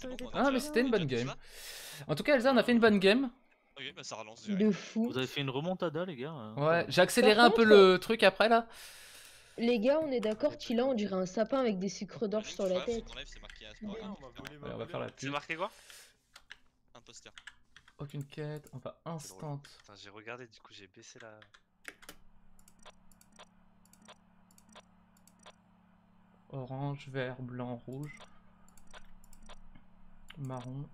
Ça aurait été Ah, mais bien. c'était une bonne Tu game. vas? En tout cas, Elsa, on a fait une bonne game. Ok, bah ça relance direct. De fou. Vous avez fait une remontada, les gars. Ouais, j'ai accéléré Par un peu contre, le truc après là. Les gars, on est d'accord qu'il a on dirait un sapin avec des sucres d'orge Link, sur tu la vois, sur tête. ton live, c'est marqué Ah, Aspara. on m'a volé ma Ouais, on va volée. faire la C'est pub. marqué quoi? Imposteur. Aucune quête, on va instant. Attends, j'ai regardé, du coup j'ai baissé la... Orange, vert, blanc, rouge. Marron.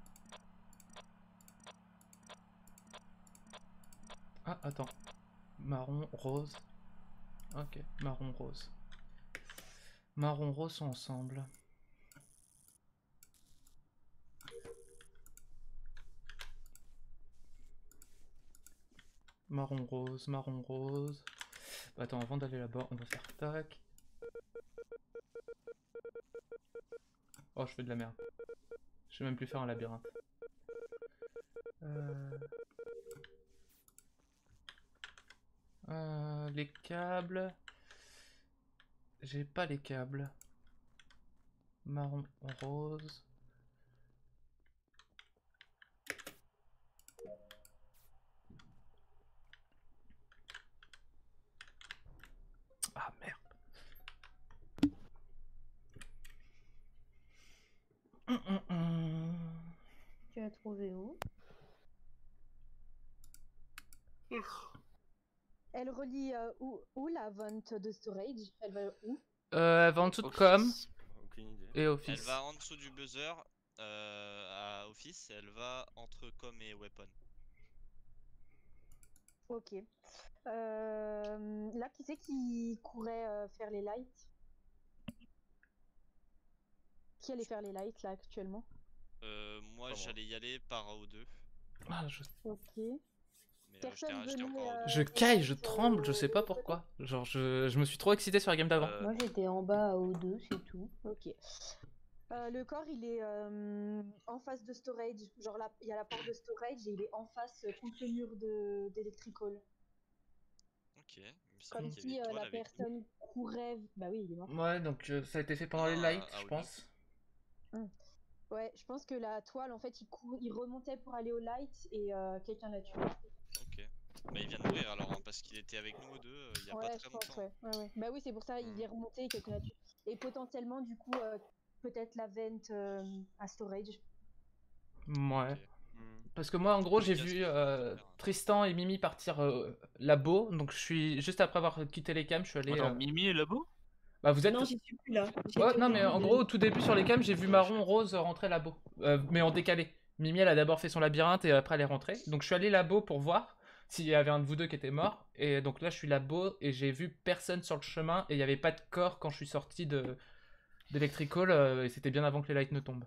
Ah, attends. Marron, rose. Ok, marron, rose. Marron, rose sont ensemble. Marron, rose, marron, rose. Bah, attends, avant d'aller là-bas, on va faire tac. Oh, je fais de la merde. Je vais même plus faire un labyrinthe. Les câbles. J'ai pas les câbles. Marron, rose. Ah merde. Tu as trouvé où? Elle relie où la vente de storage? Elle va où? Elle va en dessous de com Aucune idée. et Elle office. va en dessous du buzzer à office, et elle va entre com et weapon. Ok. Là, qui c'est qui courait faire les lights? Qui allait faire les lights là actuellement? Moi Pas moi. j'allais y aller par O2. Ah, Ok. Mais Personne j'étais venait, encore O2. je caille, je tremble, je sais pas pourquoi. Genre, je me suis trop excité sur la game d'avant. Moi j'étais en bas à O2, c'est tout. Ok. Le corps il est en face de storage. Genre là, il y a la porte de storage et il est en face contre le mur d'électrical. Ok. Il me Comme semble qu'il y si avait toi, la avec nous. personne courait. Bah oui, il est mort. Ouais, donc ça a été fait pendant les lights, Ah, je O2. pense. Ouais, je pense que la toile en fait il remontait pour aller au light et quelqu'un l'a tué. Ok. Bah il vient de mourir alors, hein, parce qu'il était avec nous O2 il y a pas Ouais, très je pense, longtemps. ouais. Bah oui, c'est pour ça il est remonté et quelqu'un l'a tué. Et potentiellement, du coup, peut-être la vente à storage. Ouais. Ok. Parce que moi, en gros, Tous j'ai les cas, vu ce qu'il faut faire. Tristan et Mimi partir labo. Donc, je suis juste après avoir quitté les cams, je suis allé. Attends, Mimi est là-bas? Bah, vous êtes. Non, j'y suis plus là. J'étais Ouais, au non, mais début en de- gros, au tout début sur les cams, j'ai vu marron, rose rentrer labo. Mais en décalé. Mimi, elle a d'abord fait son labyrinthe et après, elle est rentrée. Donc, je suis allé labo pour voir s'il y avait un de vous deux qui était mort. Et donc là, je suis labo et j'ai vu personne sur le chemin. Et il n'y avait pas de corps quand je suis sorti d'Electrical. Et c'était bien avant que les lights ne tombent.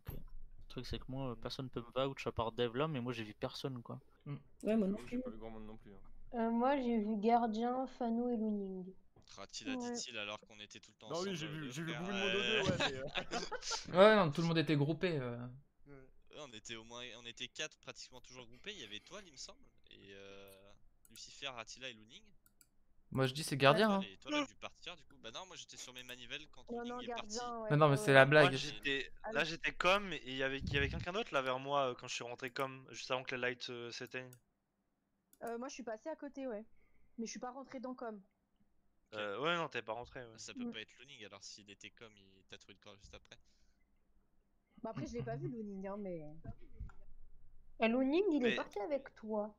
Le truc, c'est que moi, personne peut me vouch à part Dev là, mais moi j'ai vu personne quoi. Ouais, moi non J'ai plus. pas vu grand monde non plus. Hein. Moi, j'ai vu Gardien, Fano et Luning. Tratila dit-il alors qu'on était tout le temps Non, ensemble. oui, j'ai vu frère. beaucoup de monde au 2, ouais, mais. Ouais, non, tout le monde était groupé. Ouais, on était au moins, on était 4 pratiquement toujours groupés. Il y avait toi, il me semble, et Lucifer, Attila et Luning. Moi, je dis c'est gardien. Hein. Et toi, t'as dû partir du coup. Bah non, moi j'étais sur mes manivelles quand Non, Luning est parti. Gardien, ouais. Mais non, mais c'est la blague. Moi j'étais... Là j'étais com et il y avait quelqu'un d'autre là vers moi quand je suis rentré com, juste avant que les lights s'éteignent. Moi, je suis passé à côté, ouais. Mais je suis pas rentré dans com. Ouais non t'es pas rentré. Ouais. Ça peut pas être Luning alors s'il était comme il t'a trouvé le corps juste après. Bah après, je l'ai pas vu, Luning, hein, mais... Et Luning, il est parti avec toi.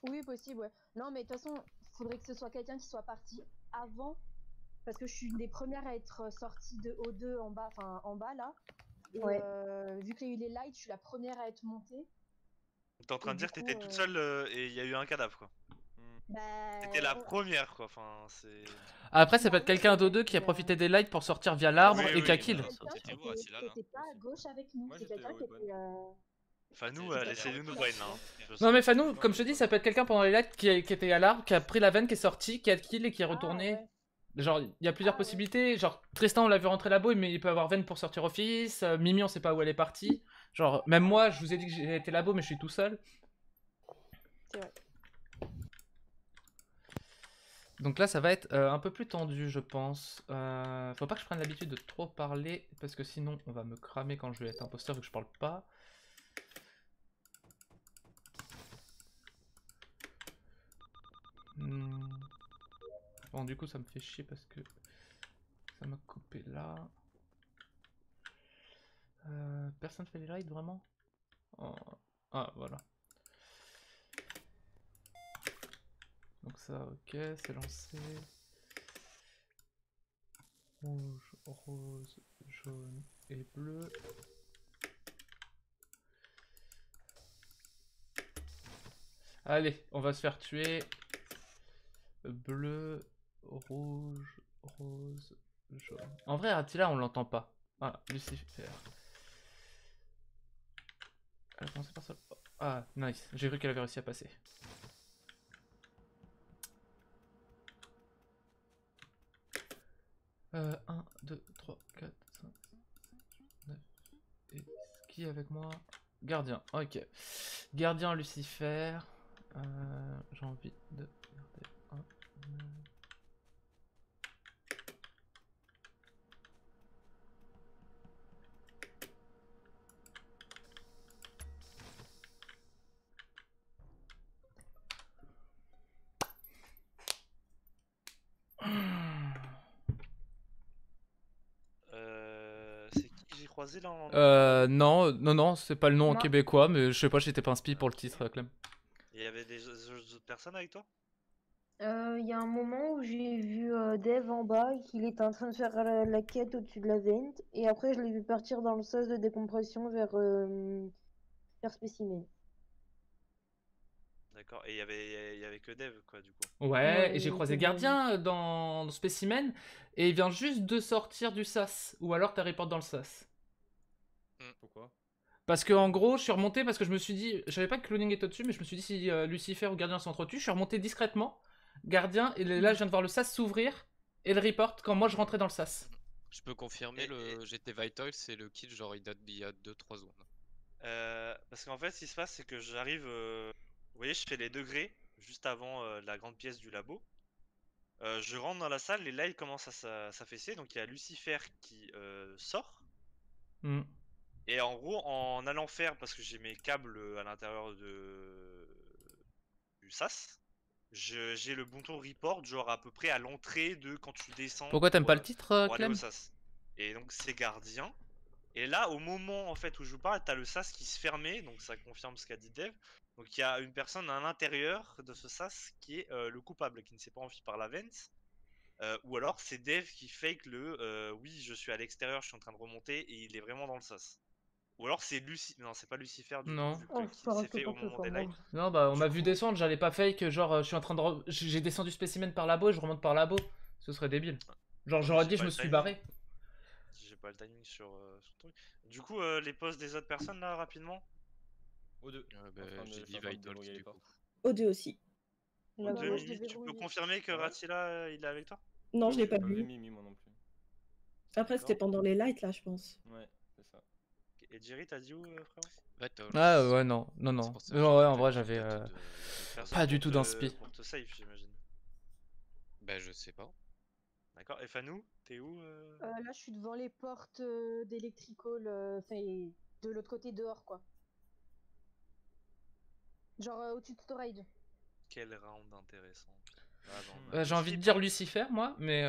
Oui, possible, ouais. Non, mais de toute façon, faudrait que ce soit quelqu'un qui soit parti avant. Parce que je suis une des premières à être sortie de O2 en bas, enfin en bas là. Et vu qu'il y a eu les lights, je suis la première à être montée. T'es en train de dire que t'étais toute seule et il y a eu un cadavre quoi. Bah, C'était la première quoi, enfin c'est... Après, ça peut être quelqu'un d'O2 qui a profité des lights pour sortir via l'arbre et qui a kill. C'était où, Attila là? C'était pas à gauche avec nous, c'est quelqu'un qui était... Enfin nous, laissez-nous nous brain là. Hein. Non mais Fanou, comme je te dis, ça peut être quelqu'un pendant les lights qui était à l'arbre, qui a pris la veine, qui est sorti, qui a kill et qui est retourné. Genre, il y a plusieurs possibilités. Genre, Tristan, on l'a vu rentrer là-bas, mais il peut avoir veine pour sortir office. Mimi, on sait pas où elle est partie. Genre, même moi, je vous ai dit que j'ai été là-bas, mais je suis tout seul. C'est vrai. Donc là, ça va être un peu plus tendu, je pense. Faut pas que je prenne l'habitude de trop parler, parce que sinon, on va me cramer quand je vais être imposteur vu que je parle pas. Bon, du coup, ça me fait chier parce que ça m'a coupé là. Personne fait les raids vraiment? Oh. Ah, voilà. Donc ça, ok, c'est lancé. Rouge, rose, jaune et bleu. Allez, on va se faire tuer. Bleu, rouge, rose, jaune. En vrai, Attila, on l'entend pas. Ah, Lucifer. Elle a commencé par ça. Ah, nice. J'ai cru qu'elle avait réussi à passer. Euh, 1, 2, 3, 4, 5, 9. Et qui est avec moi? Gardien, ok. Gardien Lucifer. J'ai envie de garder un. C'est qui j'ai croisé là en... Non, c'est pas le nom en Non. québécois, mais je sais pas, j'étais pas inspi pour le titre, Clem. Il y avait des autres personnes avec toi? Il y a un moment où j'ai vu Dev en bas et qu'il était en train de faire la quête au-dessus de la vente. Et après, je l'ai vu partir dans le sas de décompression vers Spécimen. D'accord, et il y avait que Dev quoi du coup. Ouais, Ouais, et j'ai il croisé était Gardien dans Spécimen, et il vient juste de sortir du sas. Ou alors t'as report dans le sas. Pourquoi? Parce que en gros, je suis remonté parce que je me suis dit, je savais pas que Cloning était au-dessus, mais je me suis dit si Lucifer ou Gardien sont entretenus, je suis remonté discrètement. Gardien, et là je viens de voir le sas s'ouvrir et le report quand moi je rentrais dans le sas. Je peux confirmer, le GT Vital, c'est le kill, genre il date d'il y a 2-3 secondes. Parce qu'en fait, ce qui se passe, c'est que j'arrive. Vous voyez, je fais les degrés juste avant la grande pièce du labo. Je rentre dans la salle et là, il commence à s'affaisser. Donc, il y a Lucifer qui sort. Mm. Et en gros, en allant faire, parce que j'ai mes câbles à l'intérieur du sas, j'ai le bouton report, genre à peu près à l'entrée de quand tu descends. Pourquoi t'aimes pas le pour titre, aller Clem? au sas. Et donc, c'est Gardien. Et là, au moment en fait où je vous parle, t'as le sas qui se fermait, donc ça confirme ce qu'a dit Dev. Donc il y a une personne à l'intérieur de ce sas qui est le coupable, qui ne s'est pas enfui par la vente. Ou alors c'est Dev qui fake le oui, je suis à l'extérieur, je suis en train de remonter et il est vraiment dans le sas. Ou alors c'est Lucifer, non, c'est pas Lucifer du Non. coup, vu que Oh, le ça kill s'est reste fait au pas que moment ça, des moi. lights. Non, bah on Du m'a vu coup- descendre, j'allais pas fake, genre je suis en train de. J'ai descendu spécimen par labo et je remonte par labo. Ce serait débile. Genre Ouais, j'aurais j'ai dit pas je me le suis timing. barré. J'ai pas le timing sur le truc. Du coup, les posts des autres personnes là, rapidement. O2. J'ai dit Vital du coup. O2 aussi. La Deux, voix, je Mimi, l'ai tu peux verrouillée. confirmer que Ouais. Ratila il est avec toi? Non, je l'ai J'ai pas vu vu. Mimi, moi non plus. Après, c'était pendant les lights, là, je pense. Ouais, c'est ça. Et Jerry, t'as dit où, frérot? Vital. Ah ouais, non, non, non. C'est pour ça que Ouais, j'ai en dit vrai que j'avais. peut-être Personne Pas du pour tout te- d'inspi. Pour te save, j'imagine. Bah je sais pas. D'accord, et Fanou, t'es où Là, je suis devant les portes d'Electrical, enfin, de l'autre côté dehors, quoi. Genre au-dessus de Storage. Quel round intéressant. Ah, bah, on a J'ai deux envie de flips, dire hein. Lucifer, moi, mais.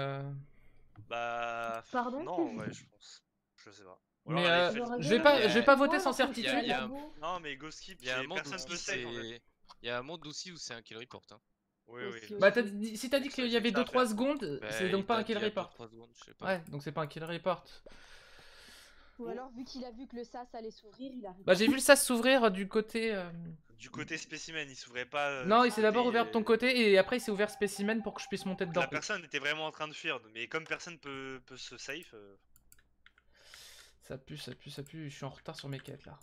Bah. Pardon? Non, ouais, je pense. Je sais pas. Ou Mais alors, elle J'aurais je bien vais aimé pas faire voter quoi, sans alors que je suis certitude. au labo. Non, mais go skip, Il y a un monde personne où peut save en fait. c'est. Il y a un monde aussi où c'est un kill report. Hein. Oui, oui. Aussi, Bah aussi. si t'as dit Donc, ça, qu'il y j'ai avait que ça à 2-3 faire. secondes, Bah, c'est donc il pas un date kill d'il y a report. 2-3 secondes, je sais pas. Ouais, donc c'est pas un kill report. Ou alors, vu qu'il a vu que le sas allait s'ouvrir, il a. Bah j'ai vu le sas s'ouvrir du côté. Du côté spécimen, il s'ouvrait pas. Non, du il s'est d'abord côté, ouvert de ton côté et après il s'est ouvert spécimen pour que je puisse monter dedans. La personne était vraiment en train de fuir, mais comme personne peut se safe. Ça pue, ça pue, ça pue. Je suis en retard sur mes quêtes là.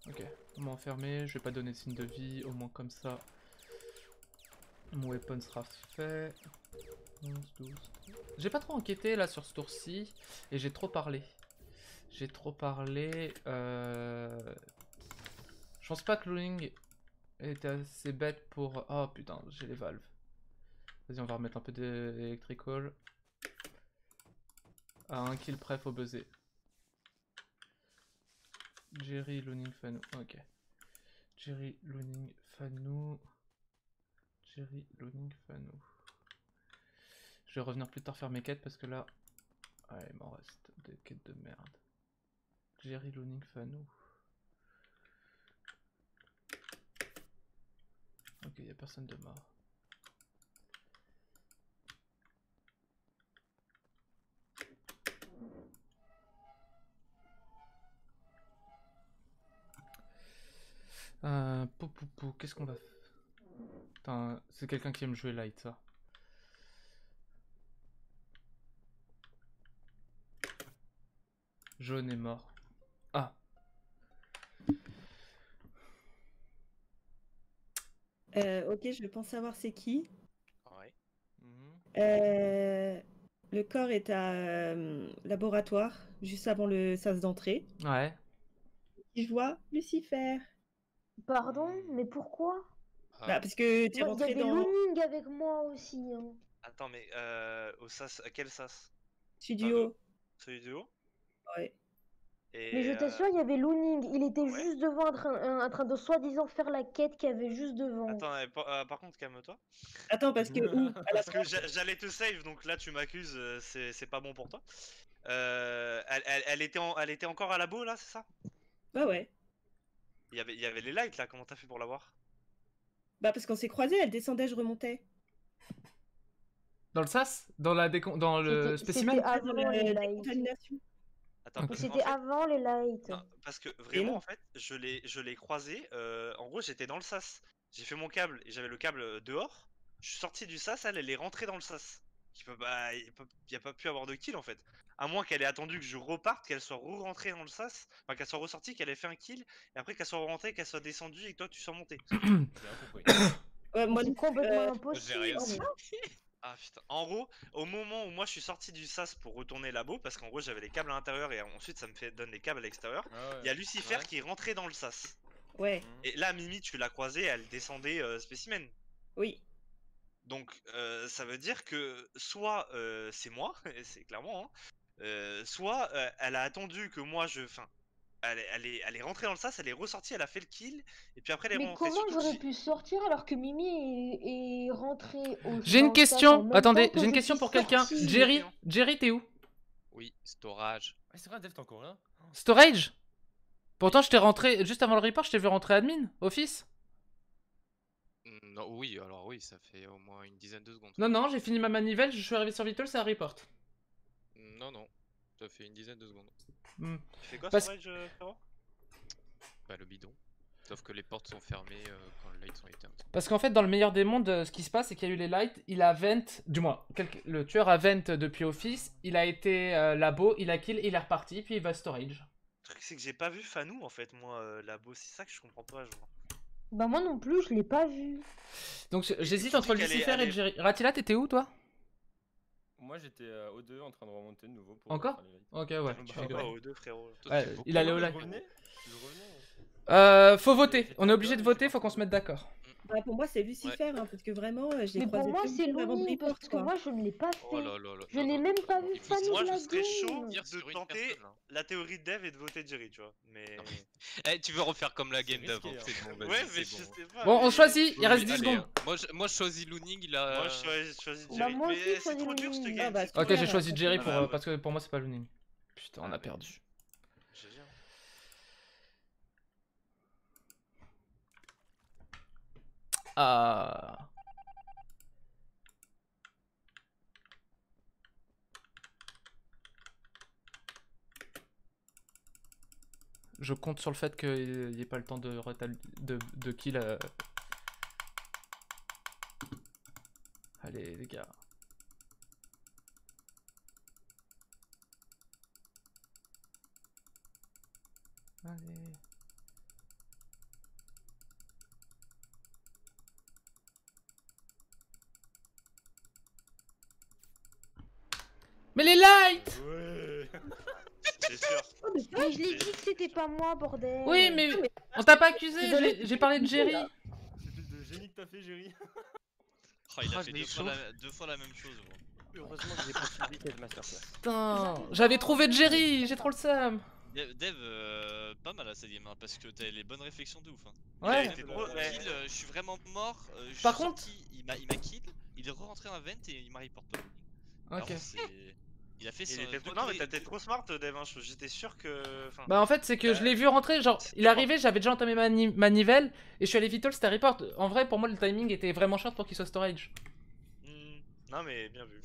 Ok, on m'a enfermé. Je vais pas donner de signe de vie. Au moins comme ça, mon weapon sera fait. 11, 12. J'ai pas trop enquêté là sur ce tour-ci et j'ai trop parlé. J'ai trop parlé. Je pense pas que Cloning était assez bête pour... Oh putain, j'ai les valves. Vas-y, on va remettre un peu d'électrical. À 1 kill près, faut buzzer. Jerry, Looning, Fanou. Ok. Jerry, Looning, Fanou. Jerry, Looning, Fanou. Je vais revenir plus tard faire mes quêtes parce que là... Ouais, il m'en reste des quêtes de merde. Jerry, Looning, Fanou. Ok, y a personne de mort. Qu'est-ce qu'on va faire? Putain, c'est quelqu'un qui aime jouer light, ça. Jaune est mort. Ah. Ok, je pense savoir c'est qui. Ouais. Le corps est à laboratoire, juste avant le sas d'entrée. Ouais. Et je vois Lucifer. Pardon, mais pourquoi? Bah, parce que t'es Moi, il y rentré avait dans Looning avec moi aussi. Hein. Attends, mais au sas, à quel sas? studio. Celui du haut? Ouais. Et, Mais je t'assure, il y avait Looning. Il était ouais. juste devant en train de soi-disant faire la quête qu'il y avait juste devant. Attends, par contre, calme-toi. Attends, parce que où? À la Parce que j'allais te save, donc là tu m'accuses, c'est pas bon pour toi. Elle était encore à labo là, c'est ça? Bah ouais. Il y avait les lights là, comment t'as fait pour l'avoir? Bah parce qu'on s'est croisés, elle descendait, je remontais. Dans le sas? Dans le spécimen? C'était avant les lights. Décontamination. Attends, Ok. parce qu'en C'était fait- avant les lights. non, parce que vraiment non. en fait, je l'ai croisé. En gros, j'étais dans le sas. J'ai fait mon câble et j'avais le câble dehors. Je suis sorti du sas, elle est rentrée dans le sas. Il y a pas pu avoir de kill en fait. À moins qu'elle ait attendu que je reparte, qu'elle soit re-rentrée dans le sas, enfin qu'elle soit ressortie, qu'elle ait fait un kill, et après qu'elle soit rentrée, qu'elle soit descendue et que toi tu sois monté. J'ai rien compris. Ouais, moi, C'est complètement J'ai impossible. rien Ah putain. En gros, au moment où moi je suis sorti du sas pour retourner labo, parce qu'en gros j'avais les câbles à l'intérieur et ensuite ça me donne les câbles à l'extérieur, il y a Lucifer Ouais. qui est rentré dans le sas. Ouais, Et là, Mimi, tu l'as croisée, elle descendait spécimen. oui. Donc ça veut dire que soit c'est moi, et c'est clairement, hein, soit elle a attendu que moi je. Enfin, elle est rentrée dans le sas, elle est ressortie, elle a fait le kill, et puis après elle est Mais rentrée. comment Surtout que j'aurais pu sortir alors que Mimi est rentrée au J'ai dans une le sas en question. même Attendez, temps que j'ai une je question suis pour quelqu'un. sortie. Jerry, t'es où? Oui, storage. Ah, c'est vrai, Dev, t'es encore là? Storage? Pourtant, je t'ai rentré juste avant le report, je t'ai vu rentrer admin, office. Non, oui, alors oui, ça fait au moins une dizaine de secondes. Non, non, j'ai fini ma manivelle, je suis arrivé sur Vitals, ça report. Non, non, ça fait une dizaine de secondes. Hmm. Tu fais quoi, Parce- Storage, frérot? Bah, le bidon. Sauf que les portes sont fermées quand les lights sont éteints. Parce qu'en fait, dans le meilleur des mondes, ce qui se passe, c'est qu'il y a eu les lights, il a vent, du moins, le tueur a vent depuis office, il a été labo, il a kill, il est reparti, puis il va storage. Le truc, c'est que j'ai pas vu Fanou en fait, moi, labo, c'est ça que je comprends pas, genre. Bah moi non plus, je l'ai pas vu. Donc j'hésite tu entre dis qu'elle Lucifer est- et Jerry. Ratila, t'étais où toi? Moi j'étais au 2 en train de remonter de nouveau pour Encore faire les lights. Ok, ouais. Tu je fais suis quoi grave. aux deux, frérot? Toi, Ouais, t'es beaucoup il allait au moins lac. Je bon. revenais. Faut voter, on est obligé de voter, faut qu'on se mette d'accord. Bah, pour moi, c'est Lucifer, hein, parce que vraiment, je l'ai Mais croisé pour moi, deux c'est minutes avant de Looning report, parce que quoi. moi je ne l'ai pas fait. Oh là là là. Je non, n'ai non, même non, pas non, vu il faut Fanny Moi, de je la serais chaud game. dire sur de une tenter personne, là. la théorie de Dev et de voter Jerry, tu vois. Mais. Non, Eh, tu veux refaire comme la C'est game d'avant, risqué, c'est hein. bon, vas-y, Ouais, mais je c'est bon. sais pas. Bon, on mais- choisit, il Oui, reste 10 allez, secondes. hein. Moi, je choisis Looning, il a. Moi, je choisis Bah, Jerry. moi aussi, Mais je c'est choisis trop dur, cette Looning. game. Ah, bah, c'est trop Ok, Ouais, j'ai dur. choisi Jerry Ah, bah, ouais. parce que pour moi c'est pas Looning. Putain, on Ah, a bah, perdu. GG, hein. Ah. Je compte sur le fait qu'il n'y ait pas le temps de kill. Allez les gars. Allez. Mais les lights! Ouais. C'est sûr. Mais je l'ai dit que c'était pas moi, bordel. Oui, mais on t'a pas accusé, j'ai parlé de Jerry. Devinez que t'as fait, Jerry. Oh, il a Ah, fait mais deux fois la même chose. Gros. Heureusement que j'ai pas suivi cette masterclass. Putain, j'avais trouvé Jerry, j'ai trop le seum. Dev, pas mal à cette game, hein, parce que t'as les bonnes réflexions de ouf. Hein. Ouais. Même, kill, je suis vraiment mort. Je Par suis contre- sorti, il m'a kill, il est rentré en vent et il m'a report pas. Ok. Il a fait Il son. était toi non, mais qui- t'étais trop smart, Dev. Hein. J'étais sûr que. Enfin, Bah en fait c'est que je l'ai vu rentrer, genre il est arrivé, j'avais déjà entamé ma manivelle et je suis allé vital, c'était report. En vrai pour moi le timing était vraiment short pour qu'il soit storage. Non, mais bien vu.